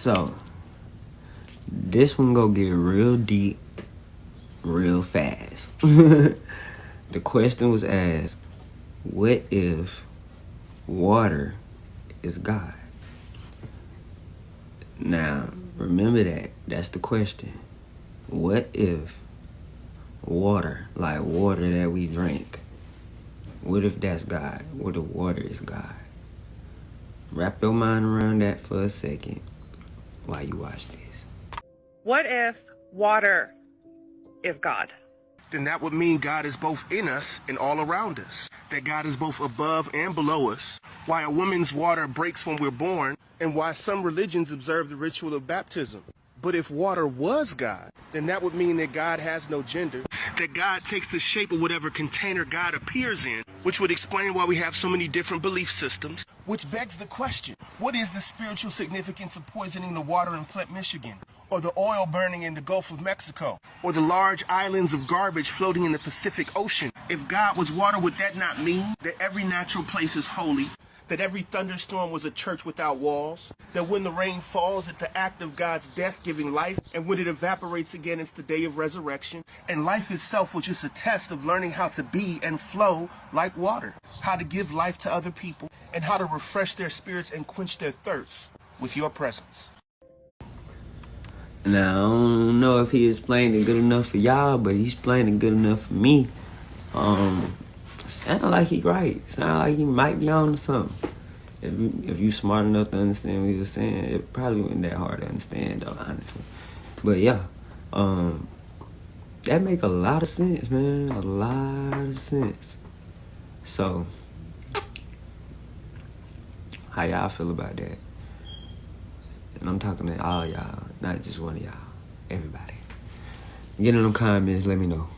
So, this one go get real deep, real fast. The question was asked, what if water is God? Now, remember that. That's the question. What if water, like water that we drink, what if that's God? What if water is God? Wrap your mind around that for a second while you watch this. What if water is God? Then that would mean God is both in us and all around us. That God is both above and below us. Why a woman's water breaks when we're born, and why some religions observe the ritual of baptism. But if water was God, then that would mean that God has no gender, that God takes the shape of whatever container God appears in, which would explain why we have so many different belief systems. Which begs the question, what is the spiritual significance of poisoning the water in Flint, Michigan? Or the oil burning in the Gulf of Mexico? Or the large islands of garbage floating in the Pacific Ocean? If God was water, would that not mean that every natural place is holy? That every thunderstorm was a church without walls? That when the rain falls, it's an act of God's death giving life, and when it evaporates again, it's the day of resurrection? And life itself was just a test of learning how to be and flow like water, how to give life to other people, and how to refresh their spirits and quench their thirst with your presence. Now, I don't know if he explained it good enough for y'all, but he's explained it good enough for me. Sound like he right. Sound like he might be on to something. If you smart enough to understand what he was saying, it probably wasn't that hard to understand, though, honestly. But yeah, that make a lot of sense, man. A lot of sense. So, how y'all feel about that? And I'm talking to all y'all, not just one of y'all. Everybody. Get in them comments, let me know.